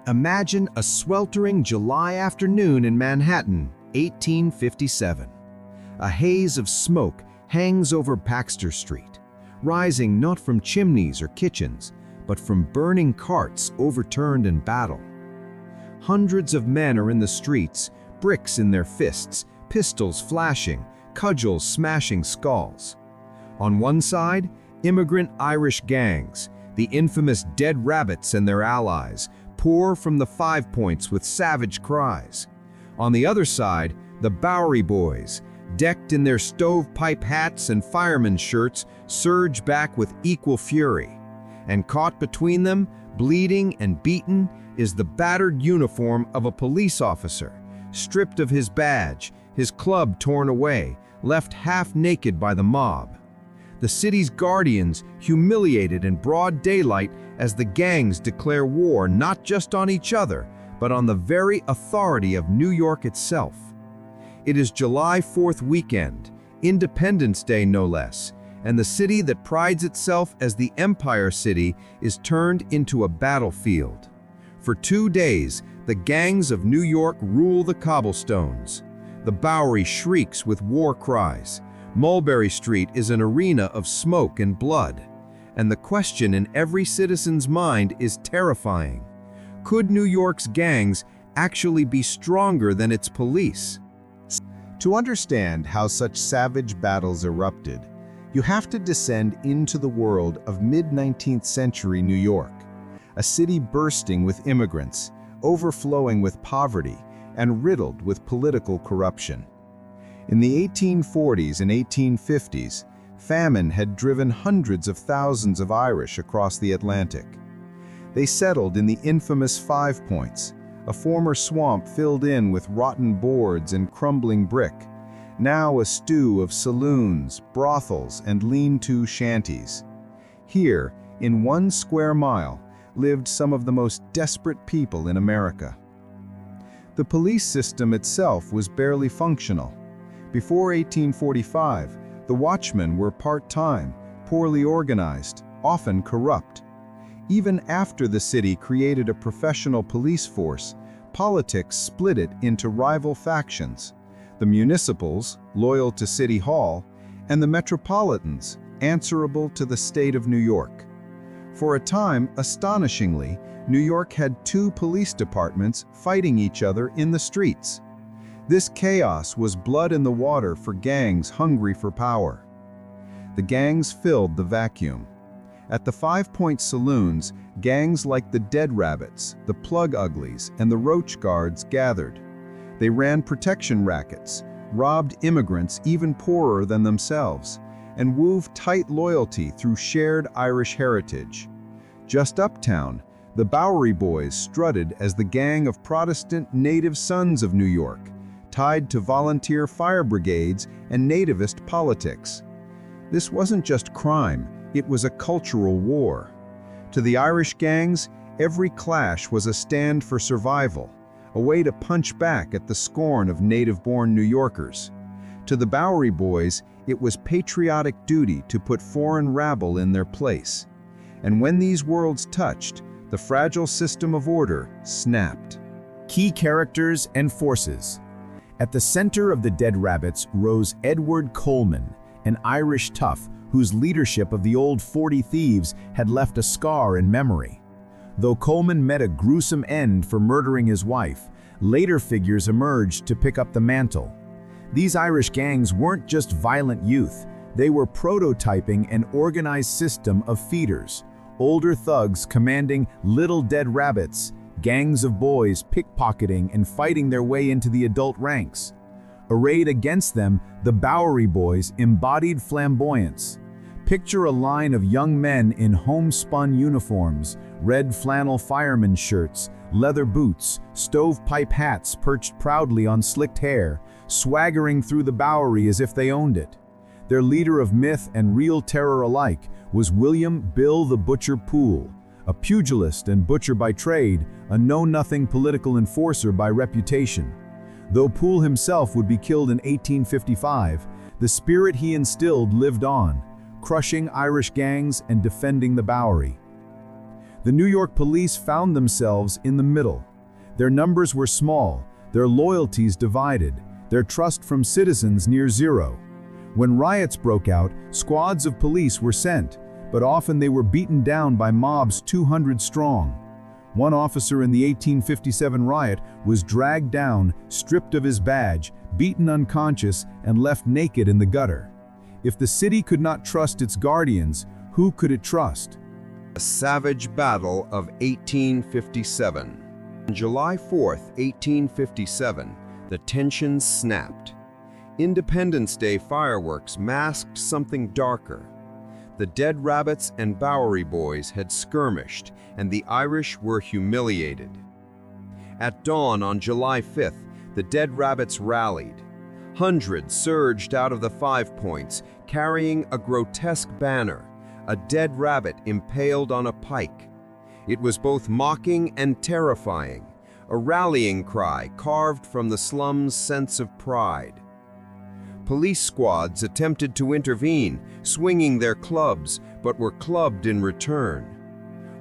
Imagine a sweltering July afternoon in Manhattan, 1857. A haze of smoke hangs over Baxter Street, rising not from chimneys or kitchens, but from burning carts overturned in battle. Hundreds of men are in the streets, bricks in their fists, pistols flashing, cudgels smashing skulls. On one side, immigrant Irish gangs, the infamous Dead Rabbits and their allies, pour from the 5 Points with savage cries. On the other side, the Bowery Boys, decked in their stovepipe hats and firemen shirts, surge back with equal fury. And caught between them, bleeding and beaten, is the battered uniform of a police officer, stripped of his badge, his club torn away, left half naked by the mob. The city's guardians humiliated in broad daylight as the gangs declare war not just on each other, but on the very authority of New York itself. It is July 4th weekend, Independence Day no less, and the city that prides itself as the Empire City is turned into a battlefield. For 2 days, the gangs of New York rule the cobblestones. The Bowery shrieks with war cries. Mulberry Street is an arena of smoke and blood. And the question in every citizen's mind is terrifying. Could New York's gangs actually be stronger than its police? To understand how such savage battles erupted, you have to descend into the world of mid-19th century New York, a city bursting with immigrants, overflowing with poverty, and riddled with political corruption. In the 1840s and 1850s, famine had driven hundreds of thousands of Irish across the Atlantic. They settled in the infamous 5 Points, a former swamp filled in with rotten boards and crumbling brick, now a stew of saloons, brothels, and lean-to shanties. Here, in 1 square mile, lived some of the most desperate people in America. The police system itself was barely functional. Before 1845, the watchmen were part-time, poorly organized, often corrupt. Even after the city created a professional police force, politics split it into rival factions: the Municipals, loyal to City Hall, and the Metropolitans, answerable to the state of New York. For a time, astonishingly, New York had 2 police departments fighting each other in the streets. This chaos was blood in the water for gangs hungry for power. The gangs filled the vacuum. At the 5 Point saloons, gangs like the Dead Rabbits, the Plug Uglies, and the Roach Guards gathered. They ran protection rackets, robbed immigrants even poorer than themselves, and wove tight loyalty through shared Irish heritage. Just uptown, the Bowery Boys strutted as the gang of Protestant native sons of New York, tied to volunteer fire brigades and nativist politics. This wasn't just crime, it was a cultural war. To the Irish gangs, every clash was a stand for survival, a way to punch back at the scorn of native-born New Yorkers. To the Bowery Boys, it was patriotic duty to put foreign rabble in their place. And when these worlds touched, the fragile system of order snapped. Key characters and forces. At the center of the Dead Rabbits rose Edward Coleman, an Irish tough whose leadership of the old 40 Thieves had left a scar in memory. Though Coleman met a gruesome end for murdering his wife, later figures emerged to pick up the mantle. These Irish gangs weren't just violent youth, they were prototyping an organized system of feeders, older thugs commanding little Dead Rabbits, gangs of boys pickpocketing and fighting their way into the adult ranks. Arrayed against them, the Bowery Boys embodied flamboyance. Picture a line of young men in homespun uniforms, red flannel fireman shirts, leather boots, stovepipe hats perched proudly on slicked hair, swaggering through the Bowery as if they owned it. Their leader of myth and real terror alike was William "Bill the Butcher" Poole, a pugilist and butcher by trade, a know-nothing political enforcer by reputation. Though Poole himself would be killed in 1855, the spirit he instilled lived on, crushing Irish gangs and defending the Bowery. The New York police found themselves in the middle. Their numbers were small, their loyalties divided, their trust from citizens near zero. When riots broke out, squads of police were sent, but often they were beaten down by mobs 200 strong. One officer in the 1857 riot was dragged down, stripped of his badge, beaten unconscious, and left naked in the gutter. If the city could not trust its guardians, who could it trust? The Savage Battle of 1857. On July 4, 1857, the tensions snapped. Independence Day fireworks masked something darker. The Dead Rabbits and Bowery Boys had skirmished, and the Irish were humiliated. At dawn on July 5th, the Dead Rabbits rallied. Hundreds surged out of the 5 Points, carrying a grotesque banner, a dead rabbit impaled on a pike. It was both mocking and terrifying, a rallying cry carved from the slum's sense of pride. Police squads attempted to intervene, swinging their clubs, but were clubbed in return.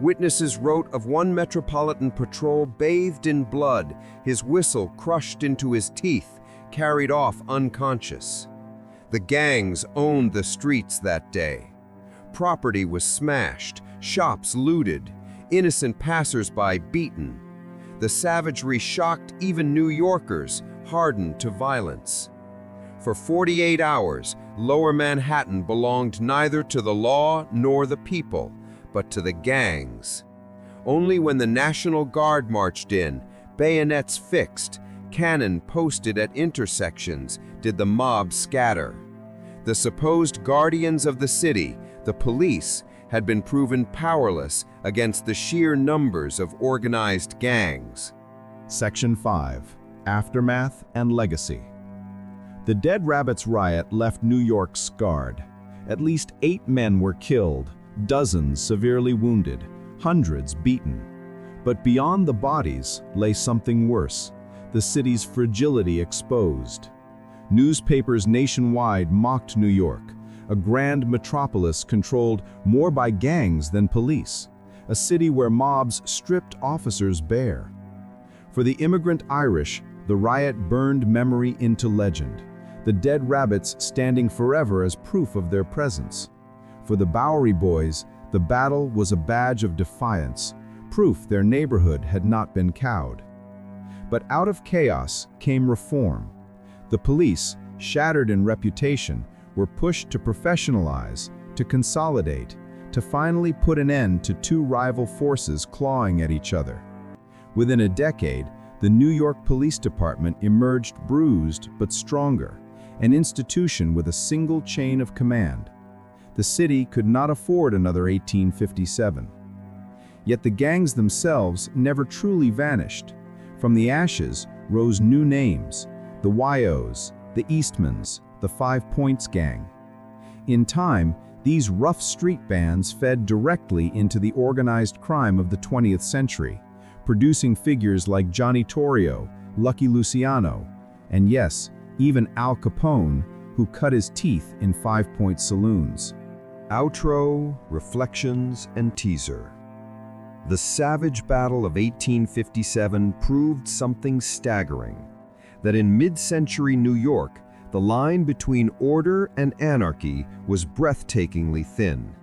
Witnesses wrote of one Metropolitan patrol bathed in blood, his whistle crushed into his teeth, carried off unconscious. The gangs owned the streets that day. Property was smashed, shops looted, innocent passers-by beaten. The savagery shocked even New Yorkers, hardened to violence. For 48 hours, Lower Manhattan belonged neither to the law nor the people, but to the gangs. Only when the National Guard marched in, bayonets fixed, cannon posted at intersections, did the mob scatter. The supposed guardians of the city, the police, had been proven powerless against the sheer numbers of organized gangs. Section 5. Aftermath and Legacy. The Dead Rabbits Riot left New York scarred. At least 8 men were killed, dozens severely wounded, hundreds beaten. But beyond the bodies lay something worse, the city's fragility exposed. Newspapers nationwide mocked New York, a grand metropolis controlled more by gangs than police, a city where mobs stripped officers bare. For the immigrant Irish, the riot burned memory into legend, the Dead Rabbits standing forever as proof of their presence. For the Bowery Boys, the battle was a badge of defiance, proof their neighborhood had not been cowed. But out of chaos came reform. The police, shattered in reputation, were pushed to professionalize, to consolidate, to finally put an end to 2 rival forces clawing at each other. Within a decade, the New York Police Department emerged bruised but stronger, an institution with a single chain of command. The city could not afford another 1857. Yet the gangs themselves never truly vanished. From the ashes rose new names, the YOs, the Eastmans, the 5 Points Gang. In time, these rough street bands fed directly into the organized crime of the 20th century, producing figures like Johnny Torrio, Lucky Luciano, and yes, even Al Capone, who cut his teeth in 5 Point saloons. Outro, reflections, and teaser. The savage battle of 1857 proved something staggering, that in mid-century New York, the line between order and anarchy was breathtakingly thin.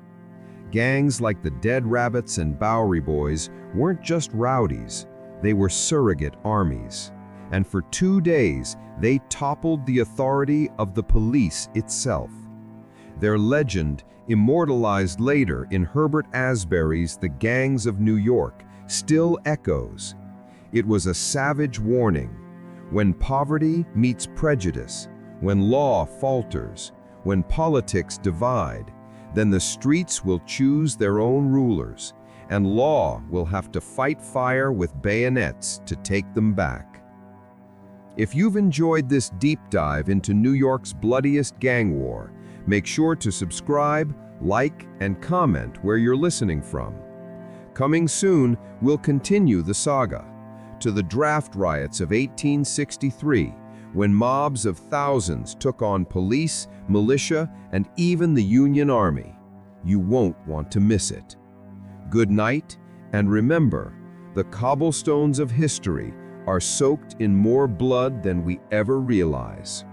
Gangs like the Dead Rabbits and Bowery Boys weren't just rowdies, they were surrogate armies. And for 2 days, they toppled the authority of the police itself. Their legend, immortalized later in Herbert Asbury's The Gangs of New York, still echoes. It was a savage warning. When poverty meets prejudice, when law falters, when politics divide, then the streets will choose their own rulers, and law will have to fight fire with bayonets to take them back. If you've enjoyed this deep dive into New York's bloodiest gang war, make sure to subscribe, like, and comment where you're listening from. Coming soon, we'll continue the saga to the draft riots of 1863, when mobs of thousands took on police, militia, and even the Union Army. You won't want to miss it. Good night, And remember, the cobblestones of history are soaked in more blood than we ever realize.